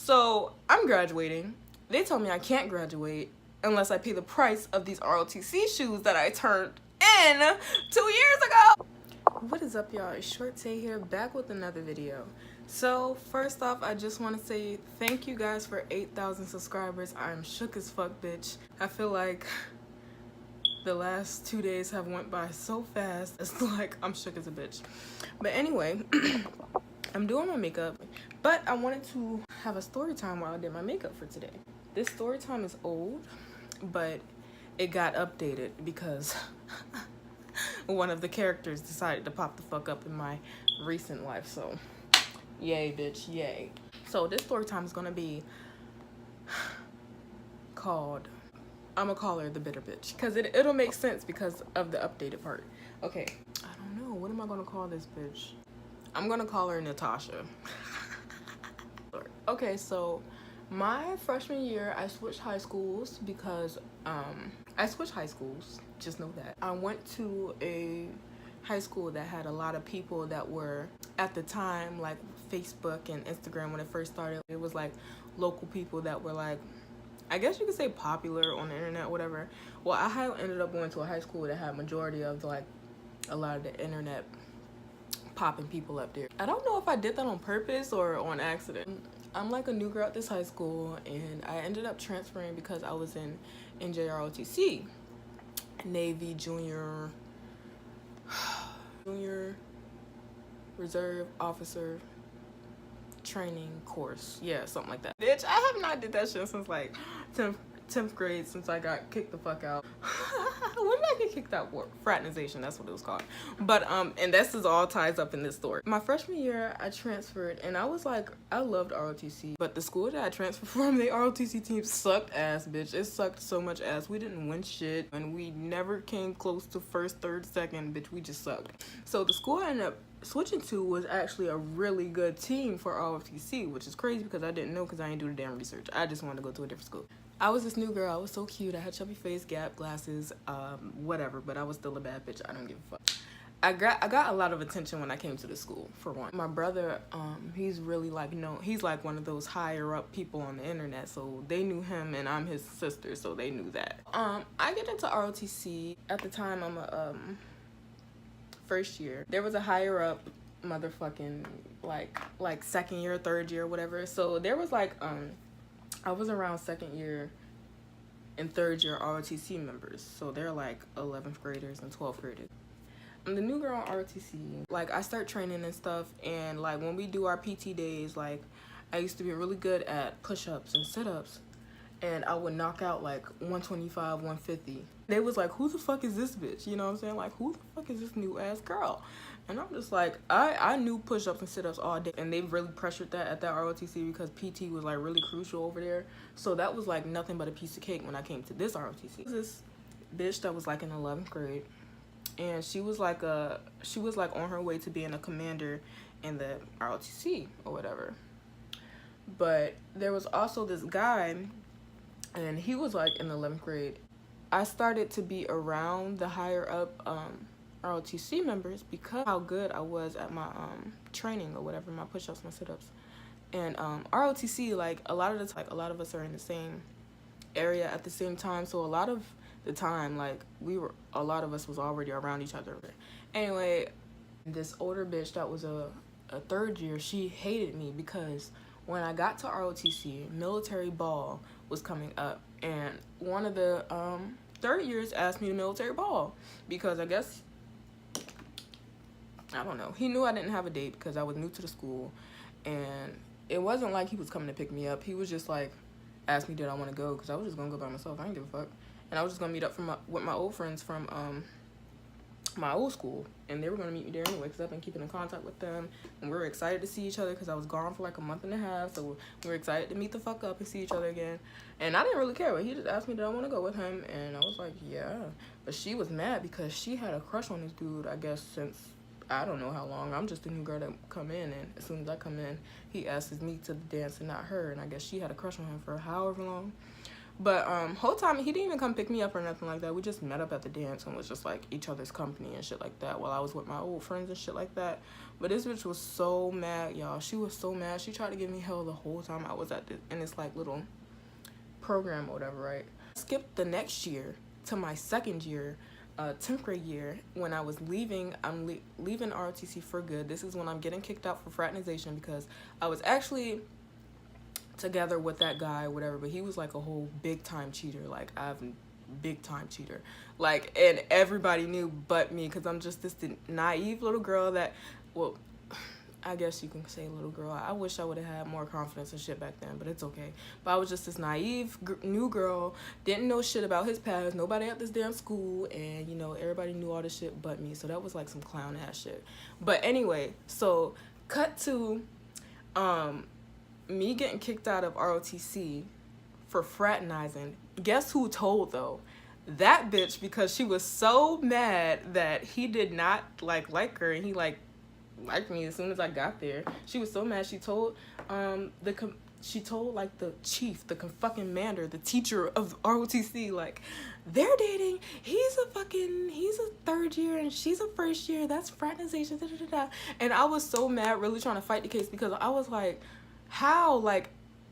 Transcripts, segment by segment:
So I'm graduating. They told me I can't graduate unless I pay the price of these ROTC shoes that I turned in 2 years ago. What is up, y'all? It's Shortae here, back with another video. So first off, I just want to say thank you guys for 8,000 subscribers. I'm shook as fuck, bitch. I feel like the last 2 days have went by so fast. It's like I'm shook as a bitch. But anyway, I'm doing my makeup, but I wanted to have a story time while I did my makeup for today. This story time is old, but it got updated because one of the characters decided to pop the fuck up in my recent life. So yay, bitch, yay. So this story time is gonna be called, I'm gonna call her the bitter bitch, because it'll make sense because of the updated part. Okay, I don't know, what am I gonna call this bitch? I'm gonna call her Natasha. Okay, so my freshman year I switched high schools because I switched high schools, just know that. I went to a high school that had a lot of people that were, at the time, like Facebook and Instagram when it first started. It was like local people that were like, I guess you could say popular on the internet, whatever. Well, I ended up going to a high school that had majority of like a lot of the internet popping people up there. I don't know if I did that on purpose or on accident. I'm like a new girl at this high school, and I ended up transferring because I was in NJROTC, Navy Junior Reserve Officer Training Course. Yeah, something like that. Bitch, I have not did that shit since like 10th grade, since I got kicked the fuck out. When did I get kicked out? Fraternization, that's what it was called. But and this is all ties up in this story. My freshman year I transferred, and I was like, I loved ROTC, but the school that I transferred from, the ROTC team sucked ass, bitch. It sucked so much ass. We didn't win shit, and we never came close to first, third, second, bitch. We just sucked. So the school I ended up switching to was actually a really good team for ROTC, which is crazy because I didn't know, because I didn't do the damn research. I just wanted to go to a different school. I was this new girl. I was so cute. I had chubby face, Gap glasses, whatever, but I was still a bad bitch. I don't give a fuck. I got a lot of attention when I came to the school, for one. My brother, he's really like he's like one of those higher up people on the internet, so they knew him, and I'm his sister, so they knew that. I get into ROTC at the time. I'm a first year. There was a higher up motherfucking like second year, third year, whatever. So there was like I was around second year and third year ROTC members. So they're like 11th graders and 12th graders. I'm the new girl on ROTC. Like, I start training and stuff, and like when we do our PT days, like I used to be really good at push-ups and sit-ups, and I would knock out like 125, 150. They was like, who the fuck is this bitch? You know what I'm saying? Like, who the fuck is this new ass girl? And I'm just like, I knew push-ups and sit-ups all day, and they really pressured that at that ROTC because PT was like really crucial over there. So that was like nothing but a piece of cake when I came to this ROTC. This bitch that was like in 11th grade, and she was like on her way to being a commander in the ROTC or whatever. But there was also this guy, and he was like in 11th grade. I started to be around the higher up ROTC members because how good I was at my training or whatever, my push-ups, my sit-ups. And ROTC, like a lot of us are in the same area at the same time, so a lot of the time, like a lot of us was already around each other. Anyway, this older bitch that was a third year, she hated me because when I got to ROTC, military ball was coming up, and one of the third years asked me to military ball because I guess, I don't know, he knew I didn't have a date because I was new to the school, and it wasn't like he was coming to pick me up. He was just like, asked me did I want to go, because I was just gonna go by myself. I didn't give a fuck. And I was just gonna meet up with my old friends from my old school, and they were gonna meet me there anyway because I've been keeping in contact with them, and we were excited to see each other because I was gone for like a month and a half, so we were excited to meet the fuck up and see each other again. And I didn't really care, but he just asked me did I want to go with him, and I was like, yeah. But she was mad because she had a crush on this dude, I guess, since I don't know how long. I'm just a new girl that come in, and as soon as I come in, he asks me to the dance and not her, and I guess she had a crush on him for however long. But whole time he didn't even come pick me up or nothing like that. We just met up at the dance and was just like each other's company and shit like that while I was with my old friends and shit like that. But this bitch was so mad, y'all. She was so mad. She tried to give me hell the whole time I was in this like little program or whatever, right? Skipped the next year to my second year, 10th grade year, when I was leaving. I'm leaving ROTC for good. This is when I'm getting kicked out for fraternization because I was actually together with that guy or whatever, but he was like a whole big time cheater. Like, I'm big time cheater, like, and everybody knew but me because I'm just this naive little girl that, well, I guess you can say little girl. I wish I would have had more confidence and shit back then, but it's okay. But I was just this naive new girl, didn't know shit about his past, nobody at this damn school, and you know, everybody knew all this shit but me. So that was like some clown ass shit. But anyway, so cut to me getting kicked out of ROTC for fraternizing. Guess who told though? That bitch, because she was so mad that he did not like her, and he liked me as soon as I got there. She was so mad. She told like the chief, the fucking commander, the teacher of ROTC, like, they're dating. He's a third year and she's a first year. That's fraternization. Da, da, da, da. And I was so mad, really trying to fight the case because I was like, how? Like,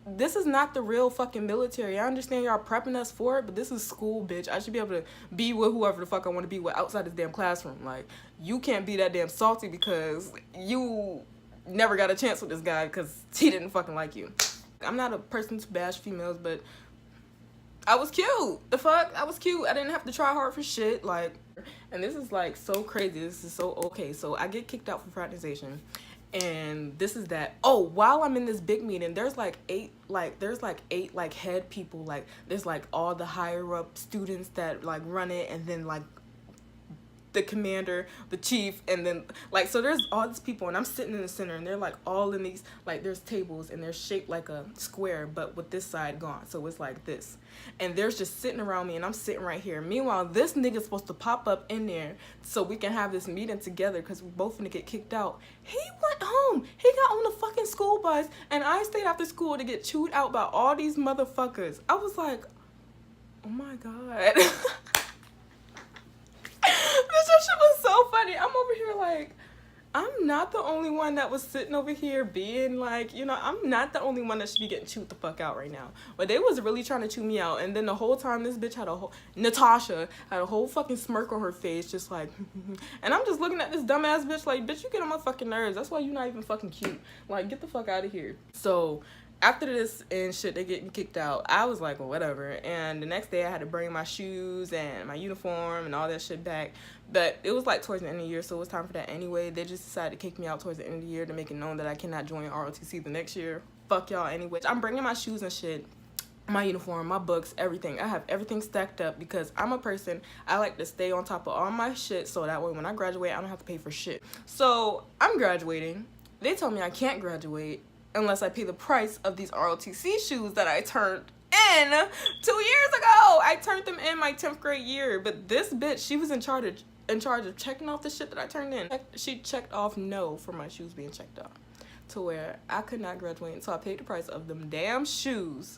this is not the real fucking military. I understand y'all prepping us for it, but this is school, bitch. I should be able to be with whoever the fuck I want to be with outside this damn classroom. Like, you can't be that damn salty because you never got a chance with this guy because he didn't fucking like you. I'm not a person to bash females, but I was cute. The fuck? I was cute. I didn't have to try hard for shit. Like, and this is like so crazy. This is so okay. So I get kicked out for fraternization. And this is that. Oh, while I'm in this big meeting, there's like eight head people. Like, there's like all the higher up students that like run it, and then like the commander, the chief, and then like, so there's all these people, and I'm sitting in the center, and they're like all in these, like, there's tables, and they're shaped like a square, but with this side gone, so it's like this, and there's just sitting around me, and I'm sitting right here. Meanwhile, this nigga's supposed to pop up in there so we can have this meeting together because we both gonna get kicked out. He went home. He got on the fucking school bus, and I stayed after school to get chewed out by all these motherfuckers. I was like, oh my god. That shit was so funny. I'm over here like, I'm not the only one that was sitting over here being like, you know, I'm not the only one that should be getting chewed the fuck out right now. But they was really trying to chew me out. And then the whole time this bitch Natasha had a whole fucking smirk on her face, just like, and I'm just looking at this dumbass bitch like, bitch, you get on my fucking nerves. That's why you're not even fucking cute. Like, get the fuck out of here. So after this and shit, they get me kicked out. I was like, well, whatever. And the next day I had to bring my shoes and my uniform and all that shit back. But it was like towards the end of the year, so it was time for that anyway. They just decided to kick me out towards the end of the year to make it known that I cannot join ROTC the next year. Fuck y'all anyway. I'm bringing my shoes and shit, my uniform, my books, everything. I have everything stacked up because I'm a person, I like to stay on top of all my shit so that way when I graduate, I don't have to pay for shit. So I'm graduating. They told me I can't graduate unless I pay the price of these ROTC shoes that I turned in 2 years ago. I turned them in my 10th grade year, but this bitch, she was in charge of checking off the shit that I turned in. She checked off no for my shoes being checked off, to where I could not graduate until I paid the price of them damn shoes,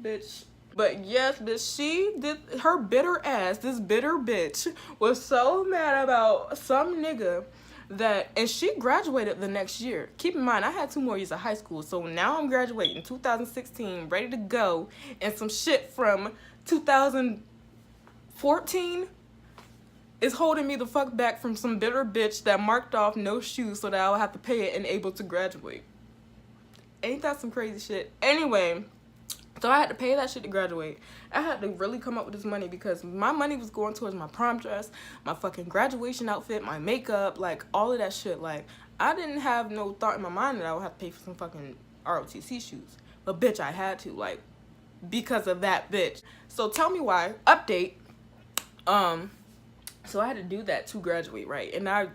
bitch. But yes, bitch, she did her bitter ass. This bitter bitch was so mad about some nigga that, and she graduated the next year. Keep in mind, I had 2 more years of high school, so now I'm graduating 2016, ready to go, and some shit from 2014 is holding me the fuck back from some bitter bitch that marked off no shoes so that I'll have to pay it and able to graduate. Ain't that some crazy shit? Anyway, so I had to pay that shit to graduate. I had to really come up with this money because my money was going towards my prom dress, my fucking graduation outfit, my makeup, like all of that shit. Like, I didn't have no thought in my mind that I would have to pay for some fucking ROTC shoes. But bitch, I had to, like, because of that bitch. So tell me why. Update. So I had to do that to graduate, right? And I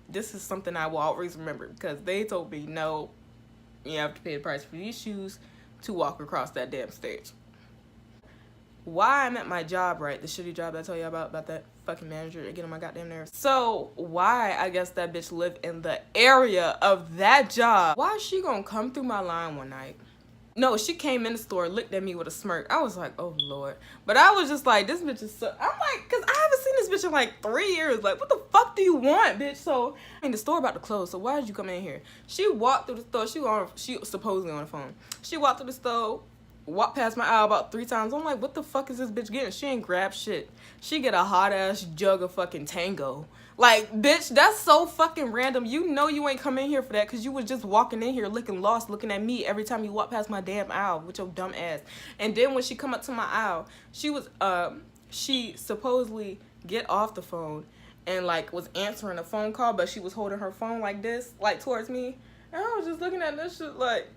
this is something I will always remember because they told me, no, you have to pay the price for these shoes to walk across that damn stage. Why I'm at my job, right? The shitty job I tell you about that fucking manager getting on my goddamn nerves. So why I guess that bitch lived in the area of that job. Why is she gonna come through my line one night No, she came in the store, looked at me with a smirk. I was like, oh Lord. But I was just like, this bitch is so, I'm like, cause I haven't seen this bitch in like 3 years. Like, what the fuck do you want, bitch? So, I mean, the store about to close, so why did you come in here? She walked through the store, she was supposedly on the phone. She walked through the store, walked past my aisle about 3 times. I'm like, what the fuck is this bitch getting? She ain't grab shit. She get a hot ass jug of fucking Tango. Like, bitch, that's so fucking random. You know you ain't come in here for that because you was just walking in here looking lost, looking at me every time you walk past my damn aisle with your dumb ass. And then when she come up to my aisle, she supposedly get off the phone and like was answering a phone call, but she was holding her phone like this, like towards me. And I was just looking at this shit like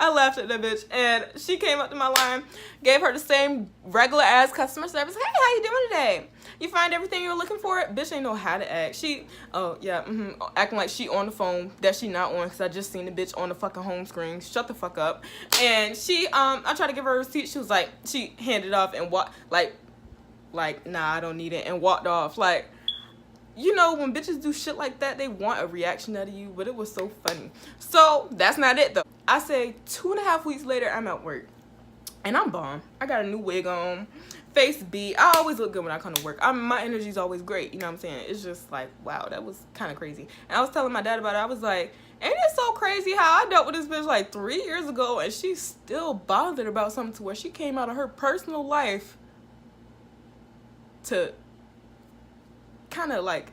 I laughed at that bitch, and she came up to my line, gave her the same regular ass customer service. Hey, how you doing today? You find everything you were looking for? Bitch ain't know how to act. She, oh yeah, acting like she on the phone that she not on, because I just seen the bitch on the fucking home screen. Shut the fuck up. And she, I tried to give her a receipt. She was like, she handed off and walked, like, nah, I don't need it, and walked off. Like, you know, when bitches do shit like that, they want a reaction out of you, but it was so funny. So, that's not it, though. I say 2.5 weeks later, I'm at work. And I'm bomb. I got a new wig on. Face beat. I always look good when I come to work. My energy's always great. You know what I'm saying? It's just like, wow, that was kind of crazy. And I was telling my dad about it. I was like, ain't it so crazy how I dealt with this bitch like 3 years ago, and she's still bothered about something to where she came out of her personal life to kind of like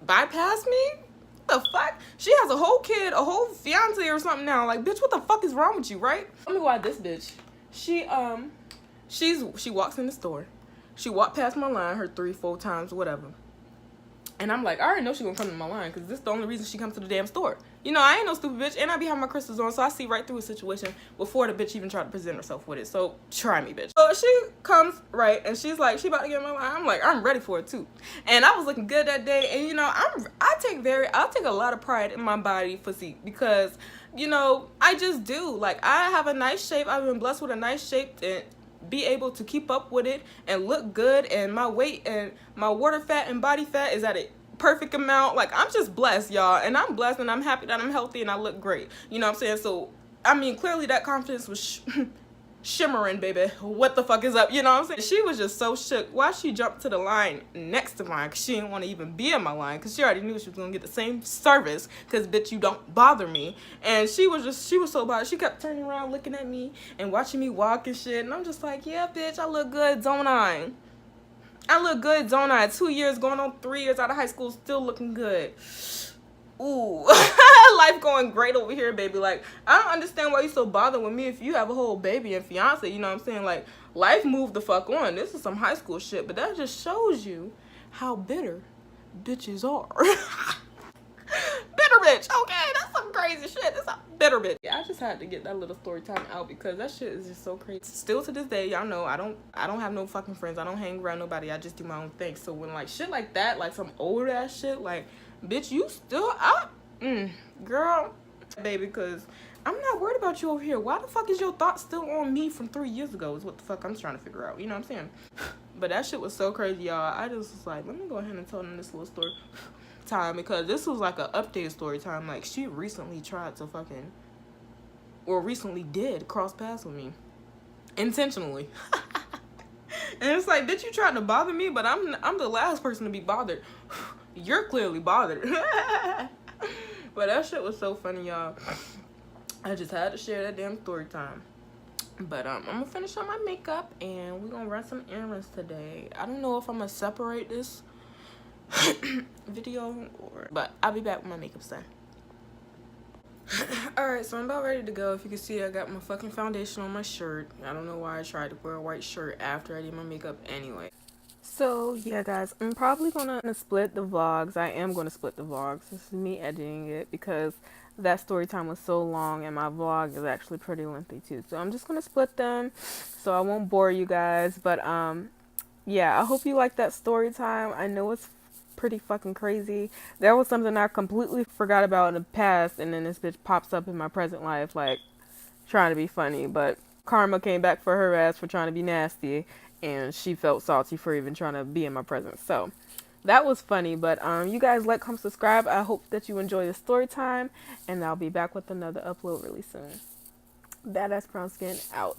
bypass me? What the fuck? She has a whole kid, a whole fiance or something now. Like, bitch, what the fuck is wrong with you, right? Let me go at this bitch. She walks in the store. She walked past my line her 3-4 times, whatever. And I'm like, I already know she gonna come to my line because this is the only reason she comes to the damn store. You know, I ain't no stupid bitch, and I be having my crystals on, so I see right through a situation before the bitch even tried to present herself with it. So try me, bitch. So she comes, right, and she's like, she about to get in my line. I'm like, I'm ready for it too. And I was looking good that day, and you know, I take a lot of pride in my body physique because, you know, I just do. Like, I have a nice shape. I've been blessed with a nice shape and be able to keep up with it and look good, and my weight and my water fat and body fat is at a perfect amount. Like, I'm just blessed, y'all, and I'm blessed, and I'm happy that I'm healthy and I look great. You know what I'm saying? So I mean, clearly that confidence was shimmering, baby. What the fuck is up? You know what I'm saying? She was just so shook. Why she jumped to the line next to mine? Because she didn't want to even be in my line, because she already knew she was gonna get the same service, because bitch, you don't bother me. And she was so bothered. She kept turning around looking at me and watching me walk and shit, and I'm just like, yeah, bitch, I look good, don't I? I look good, don't I? 2 years going on 3 years out of high school, still looking good. Ooh, life going great over here, baby. Like, I don't understand why you so bothered with me if you have a whole baby and fiance. You know what I'm saying? Like, life moved the fuck on. This is some high school shit, but that just shows you how bitter bitches are. Bitter bitch, okay? That's some crazy shit. That's a bitter bitch. Yeah, I just had to get that little story time out because that shit is just so crazy. Still to this day, y'all know I don't have no fucking friends. I don't hang around nobody. I just do my own thing. So when like shit like that, like some old ass shit, like, bitch, you still up? Girl, baby, because I'm not worried about you over here. Why the fuck is your thoughts still on me from 3 years ago is what the fuck I'm trying to figure out. You know what I'm saying? But that shit was so crazy, y'all. I just was like, let me go ahead and tell them this little story time, because this was like an updated story time. Like, she recently tried to fucking, or recently did cross paths with me intentionally. And it's like, bitch, you tried to bother me, but I'm the last person to be bothered. You're clearly bothered. But that shit was so funny, y'all. I just had to share that damn story time. But I'm gonna finish on my makeup and we're gonna run some errands today. I don't know if I'm gonna separate this video but I'll be back with my makeup done. Alright, so I'm about ready to go. If you can see, I got my fucking foundation on my shirt. I don't know why I tried to wear a white shirt after I did my makeup anyway. So yeah, guys, I'm probably gonna split the vlogs. I am gonna split the vlogs. This is me editing it because that story time was so long and my vlog is actually pretty lengthy too. So I'm just gonna split them so I won't bore you guys. But yeah, I hope you like that story time. I know it's pretty fucking crazy. There was something I completely forgot about in the past, and then this bitch pops up in my present life, like, trying to be funny, but karma came back for her ass for trying to be nasty, and she felt salty for even trying to be in my presence. So That was funny, but you guys like, comment, subscribe. I hope that you enjoy the story time, and I'll be back with another upload really soon. Badass Brown Skin out.